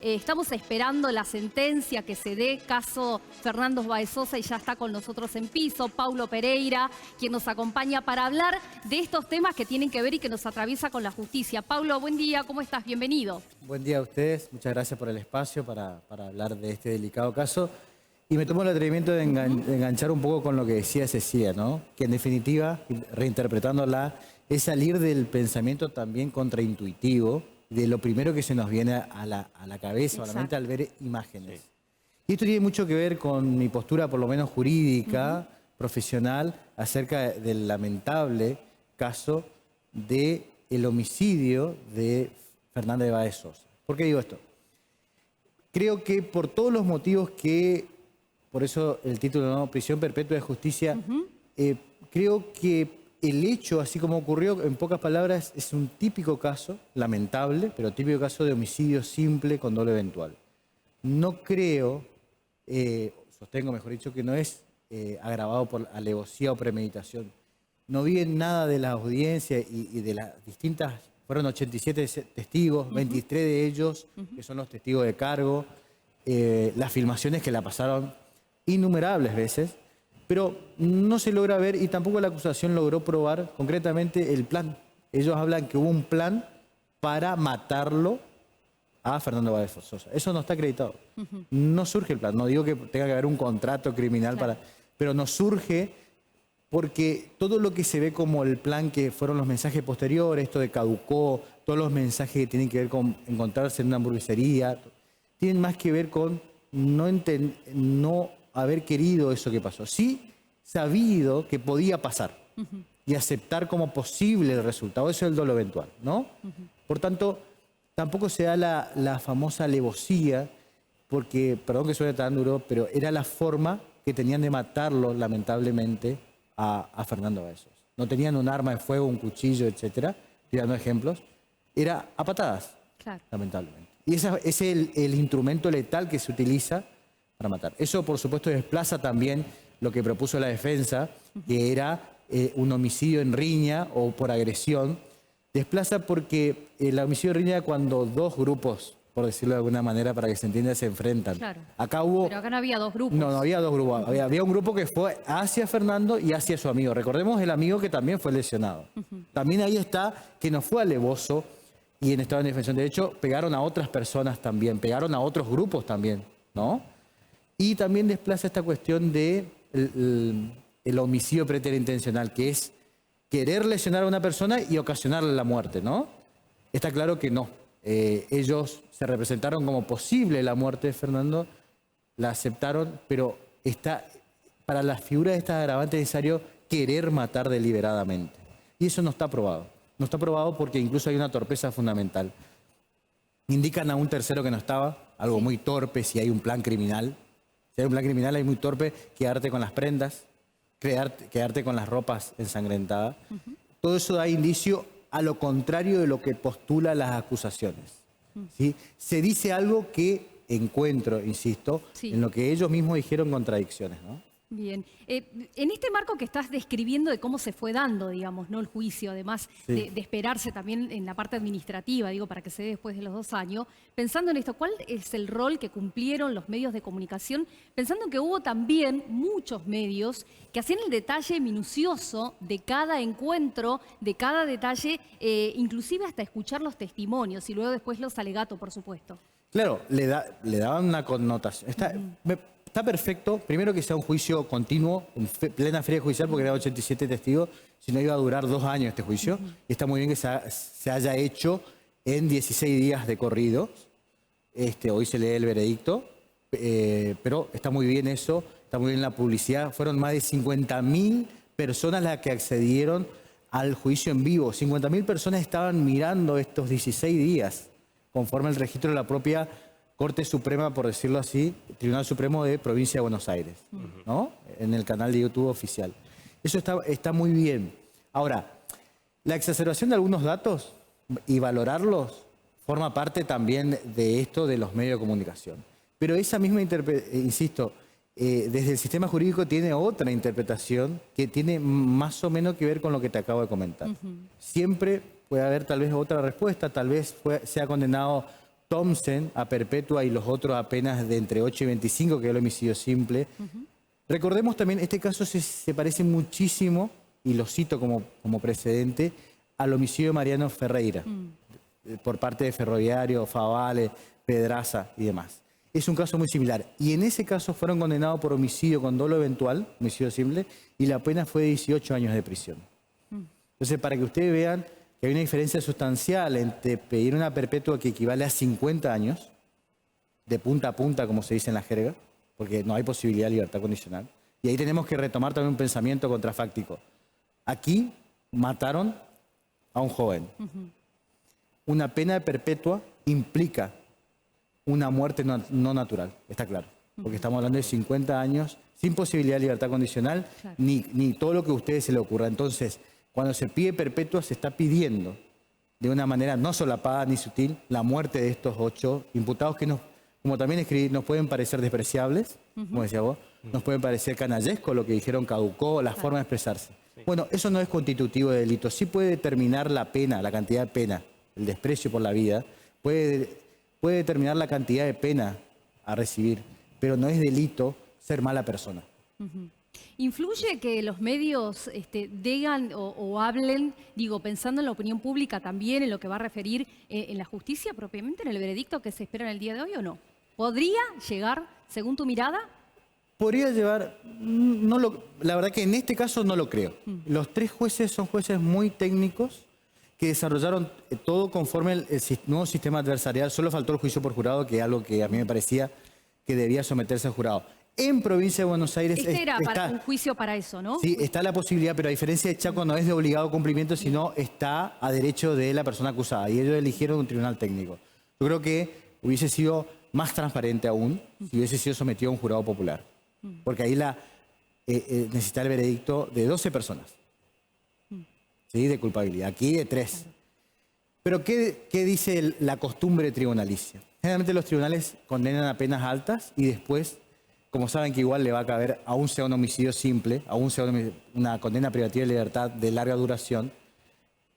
Estamos esperando la sentencia que se dé, caso Fernando Báez Sosa, y ya está con nosotros en piso Paulo Pereira, quien nos acompaña para hablar de estos temas que tienen que ver y que nos atraviesa con la justicia. Paulo, buen día, ¿cómo estás? Bienvenido. Buen día a ustedes, muchas gracias por el espacio para hablar de este delicado caso. Y me tomo el atrevimiento de enganchar un poco con lo que decía Cecilia, ¿no? Que en definitiva, reinterpretándola, es salir del pensamiento también contraintuitivo, de lo primero que se nos viene a la cabeza o a la mente al ver imágenes. Sí. Y esto tiene mucho que ver con mi postura, por lo menos jurídica, profesional, acerca del lamentable caso del homicidio de Fernando Báez Sosa. ¿Por qué digo esto? Creo que por todos los motivos que, por eso el título, ¿no? Prisión perpetua de justicia, creo que el hecho, así como ocurrió, en pocas palabras, es un típico caso, lamentable, pero típico caso de homicidio simple con dolo eventual. No creo, sostengo mejor dicho, que no es agravado por alevosía o premeditación. No vi en nada de la audiencia y de las distintas, fueron 87 testigos, 23 de ellos, que son los testigos de cargo, las filmaciones que la pasaron innumerables veces, pero no se logra ver y tampoco la acusación logró probar concretamente el plan. Ellos hablan que hubo un plan para matarlo a Fernando Báez Sosa. Eso no está acreditado. No surge el plan. No digo que tenga que haber un contrato criminal, pero no surge porque todo lo que se ve como el plan, que fueron los mensajes posteriores, esto de caducó, todos los mensajes que tienen que ver con encontrarse en una hamburguesería, tienen más que ver con no haber querido eso que pasó. Sí, sabido que podía pasar y aceptar como posible el resultado. Eso es el dolo eventual, ¿no? Por tanto, tampoco se da la famosa alevosía, porque, perdón que suene tan duro, pero era la forma que tenían de matarlo, lamentablemente, a Fernando Báez Sosa. No tenían un arma de fuego, un cuchillo, etcétera, tirando ejemplos. Era a patadas, lamentablemente. Y ese es el instrumento letal que se utiliza para matar. Eso, por supuesto, desplaza también lo que propuso la defensa, que era un homicidio en riña o por agresión. Desplaza porque el homicidio en riña cuando dos grupos, por decirlo de alguna manera para que se entienda, se enfrentan. Claro. Acá hubo... Pero acá no había dos grupos. No había dos grupos. Había un grupo que fue hacia Fernando y hacia su amigo. Recordemos el amigo que también fue lesionado. También ahí está que no fue alevoso y en estado de indefensión. De hecho, pegaron a otras personas también, pegaron a otros grupos también, ¿no? Y también desplaza esta cuestión de el homicidio preterintencional, que es querer lesionar a una persona y ocasionarle la muerte, ¿no? Está claro que no. Ellos se representaron como posible la muerte de Fernando, la aceptaron, pero para las figuras de esta agravante es necesario querer matar deliberadamente. Y eso no está probado. No está probado porque incluso hay una torpeza fundamental. Indican a un tercero que no estaba, algo muy torpe si hay un plan criminal. Si hay un plan criminal, hay muy torpe quedarte con las prendas, quedarte con las ropas ensangrentadas. Todo eso da indicio a lo contrario de lo que postula las acusaciones. ¿Sí? Se dice algo que encuentro, insisto, en lo que ellos mismos dijeron contradicciones, ¿no? Bien. En este marco que estás describiendo de cómo se fue dando, digamos, ¿no? El juicio, además de esperarse también en la parte administrativa, digo, para que se dé después de los 2 años, pensando en esto, ¿cuál es el rol que cumplieron los medios de comunicación? Pensando en que hubo también muchos medios que hacían el detalle minucioso de cada encuentro, de cada detalle, inclusive hasta escuchar los testimonios y luego después los alegatos, por supuesto. Claro, le daban una connotación. Está perfecto, primero que sea un juicio continuo, en plena feria judicial, porque eran 87 testigos, si no iba a durar 2 años este juicio. Y está muy bien que se haya hecho en 16 días de corrido. Hoy se lee el veredicto, pero está muy bien eso, está muy bien la publicidad. Fueron más de 50.000 personas las que accedieron al juicio en vivo. 50.000 personas estaban mirando estos 16 días, conforme al registro de la propia Corte Suprema, por decirlo así, Tribunal Supremo de Provincia de Buenos Aires, ¿no? En el canal de YouTube oficial. Eso está muy bien. Ahora, la exacerbación de algunos datos y valorarlos forma parte también de esto de los medios de comunicación. Pero esa misma insisto, desde el sistema jurídico tiene otra interpretación que tiene más o menos que ver con lo que te acabo de comentar. Siempre puede haber tal vez otra respuesta, tal vez sea condenado Thompson a perpetua y los otros a penas de entre 8 y 25, que es el homicidio simple. Recordemos también, este caso se parece muchísimo, y lo cito como precedente, al homicidio de Mariano Ferreira, por parte de Ferroviario, Favale, Pedraza y demás. Es un caso muy similar. Y en ese caso fueron condenados por homicidio con dolo eventual, homicidio simple, y la pena fue de 18 años de prisión. Entonces, para que ustedes vean que hay una diferencia sustancial entre pedir una perpetua que equivale a 50 años, de punta a punta, como se dice en la jerga, porque no hay posibilidad de libertad condicional. Y ahí tenemos que retomar también un pensamiento contrafáctico. Aquí mataron a un joven. Una pena de perpetua implica una muerte no natural, está claro. Porque estamos hablando de 50 años sin posibilidad de libertad condicional, claro, ni todo lo que a ustedes se le ocurra. Entonces, cuando se pide perpetua, se está pidiendo de una manera no solapada ni sutil la muerte de estos 8 imputados que, como también escribí, nos pueden parecer despreciables, como decía vos, nos pueden parecer canallesco, lo que dijeron caducó, la forma de expresarse. Bueno, eso no es constitutivo de delito. Sí puede determinar la pena, la cantidad de pena, el desprecio por la vida, puede determinar la cantidad de pena a recibir, pero no es delito ser mala persona. ¿Influye que los medios digan o hablen, digo, pensando en la opinión pública también, en lo que va a referir en la justicia propiamente, en el veredicto que se espera en el día de hoy o no? ¿Podría llegar, según tu mirada? Podría llevar, la verdad que en este caso no lo creo. Los 3 jueces son jueces muy técnicos que desarrollaron todo conforme el nuevo sistema adversarial. Solo faltó el juicio por jurado, que es algo que a mí me parecía que debía someterse al jurado. En provincia de Buenos Aires era un juicio para eso, ¿no? Sí, está la posibilidad, pero a diferencia de Chaco no es de obligado cumplimiento, sino está a derecho de la persona acusada. Y ellos eligieron un tribunal técnico. Yo creo que hubiese sido más transparente aún si hubiese sido sometido a un jurado popular. Porque ahí necesita el veredicto de 12 personas. ¿Sí? De culpabilidad. Aquí de 3. Claro. Pero ¿qué dice la costumbre tribunalicia? Generalmente los tribunales condenan a penas altas y después, como saben que igual le va a caber, aún sea un homicidio simple, aún sea una condena privativa de libertad de larga duración,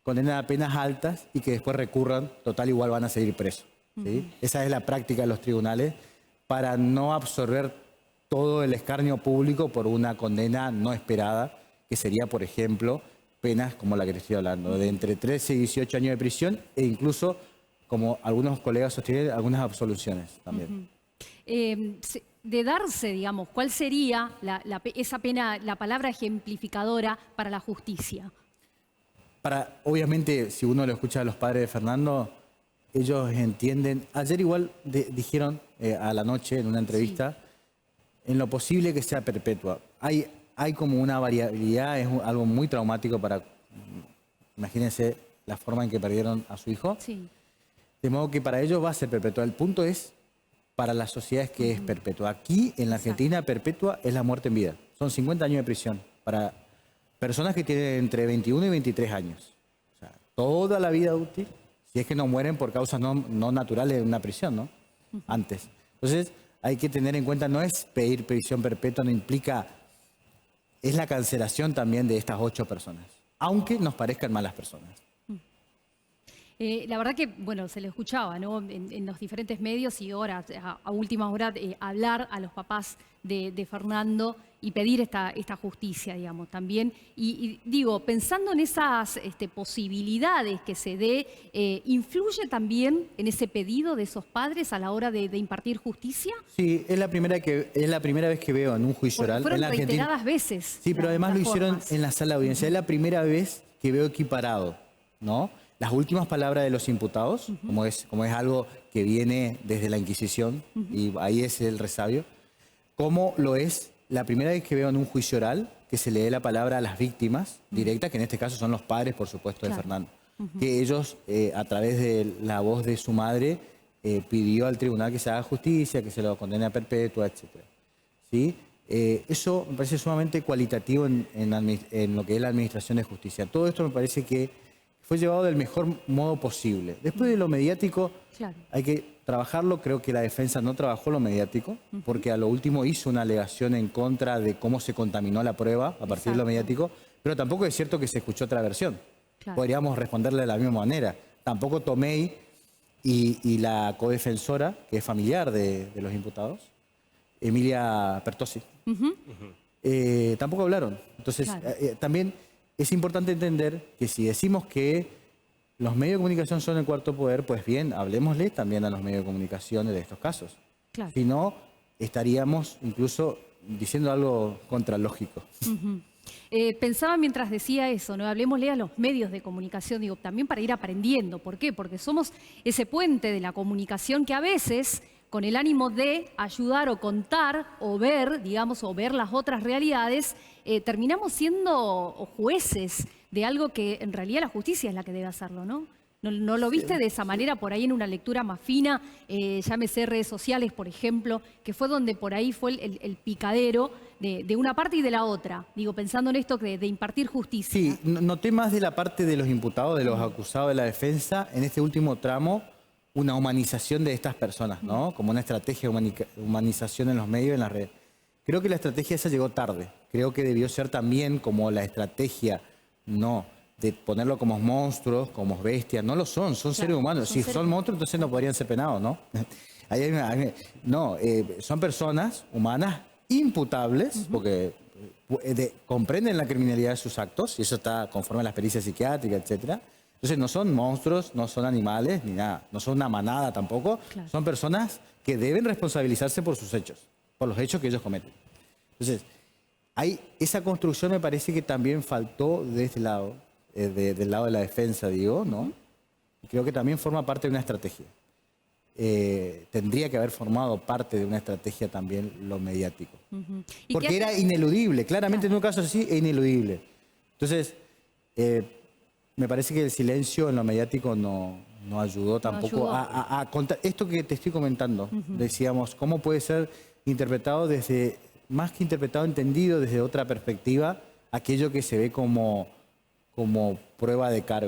condenan a penas altas y que después recurran, total igual van a seguir presos. ¿Sí? Esa es la práctica de los tribunales para no absorber todo el escarnio público por una condena no esperada, que sería, por ejemplo, penas como la que te estoy hablando, de entre 13 y 18 años de prisión e incluso, como algunos colegas sostienen, algunas absoluciones también. De darse, digamos, ¿cuál sería esa pena, la palabra ejemplificadora para la justicia? Obviamente, si uno lo escucha a los padres de Fernando, ellos entienden. Ayer igual dijeron a la noche en una entrevista, en lo posible que sea perpetua. Hay como una variabilidad, es algo muy traumático para, imagínense la forma en que perdieron a su hijo. Sí. De modo que para ellos va a ser perpetua. El punto es para las sociedades que es perpetua. Aquí en la Argentina perpetua es la muerte en vida. Son 50 años de prisión para personas que tienen entre 21 y 23 años. O sea, toda la vida útil, si es que no mueren por causas no naturales de una prisión, ¿no? Antes. Entonces hay que tener en cuenta, no es pedir prisión perpetua, no implica, es la cancelación también de estas 8 personas, aunque nos parezcan malas personas. La verdad que, bueno, se le escuchaba, ¿no? En los diferentes medios y ahora, a última hora, hablar a los papás de Fernando y pedir esta justicia, digamos, también. Y digo, pensando en esas posibilidades que se dé, ¿influye también en ese pedido de esos padres a la hora de impartir justicia? Sí, es la primera vez que veo en un juicio oral. Fueron en la Argentina reiteradas veces. Sí, pero además lo hicieron en la sala de audiencia. Es la primera vez que veo equiparado, ¿no? Las últimas palabras de los imputados, como es algo que viene desde la Inquisición, y ahí es el resabio, como lo es la primera vez que veo en un juicio oral que se le dé la palabra a las víctimas directas, que en este caso son los padres, por supuesto, de Fernando. Que ellos, a través de la voz de su madre, pidió al tribunal que se haga justicia, que se lo condene a perpetua, etc. ¿Sí? Eso me parece sumamente cualitativo en lo que es la administración de justicia. Todo esto me parece que fue llevado del mejor modo posible. Después de lo mediático, hay que trabajarlo. Creo que la defensa no trabajó lo mediático, porque a lo último hizo una alegación en contra de cómo se contaminó la prueba a partir de lo mediático, pero tampoco es cierto que se escuchó otra versión. Podríamos responderle de la misma manera. Tampoco Tomei y la codefensora, que es familiar de los imputados, Emilia Pertossi. Tampoco hablaron. Entonces, Claro. también es importante entender que si decimos que los medios de comunicación son el cuarto poder, pues bien, hablemosle también a los medios de comunicación de estos casos. Claro. Si no, estaríamos incluso diciendo algo contralógico. Pensaba mientras decía eso, ¿no? Hablemosle a los medios de comunicación, digo, también para ir aprendiendo. ¿Por qué? Porque somos ese puente de la comunicación que a veces, con el ánimo de ayudar o contar o ver, digamos, o ver las otras realidades, terminamos siendo jueces de algo que en realidad la justicia es la que debe hacerlo, ¿no? ¿No lo viste de esa manera por ahí en una lectura más fina? Llámese redes sociales, por ejemplo, que fue donde por ahí fue el picadero de una parte y de la otra. Digo, pensando en esto de impartir justicia. Sí, noté más de la parte de los imputados, de los acusados de la defensa, en este último tramo, una humanización de estas personas, ¿no? Como una estrategia de humanización en los medios, en las redes. Creo que la estrategia esa llegó tarde. Creo que debió ser también como la estrategia, no, de ponerlo como monstruos, como bestias. No lo son, son seres humanos. Si son monstruos, entonces no podrían ser penados, ¿no? Son personas humanas imputables, porque comprenden la criminalidad de sus actos, y eso está conforme a la experiencia psiquiátrica, etcétera. Entonces no son monstruos, no son animales, ni nada. No son una manada tampoco. Claro. Son personas que deben responsabilizarse por sus hechos, por los hechos que ellos cometen. Entonces, esa construcción me parece que también faltó de este lado, del lado de la defensa, digo, ¿no? Creo que también forma parte de una estrategia. Tendría que haber formado parte de una estrategia también lo mediático. Porque era ineludible, claramente en un caso así es ineludible. Entonces, me parece que el silencio en lo mediático no ayudó tampoco a contar esto que te estoy comentando. Decíamos, ¿cómo puede ser interpretado desde, más que interpretado, entendido desde otra perspectiva, aquello que se ve como prueba de cargo?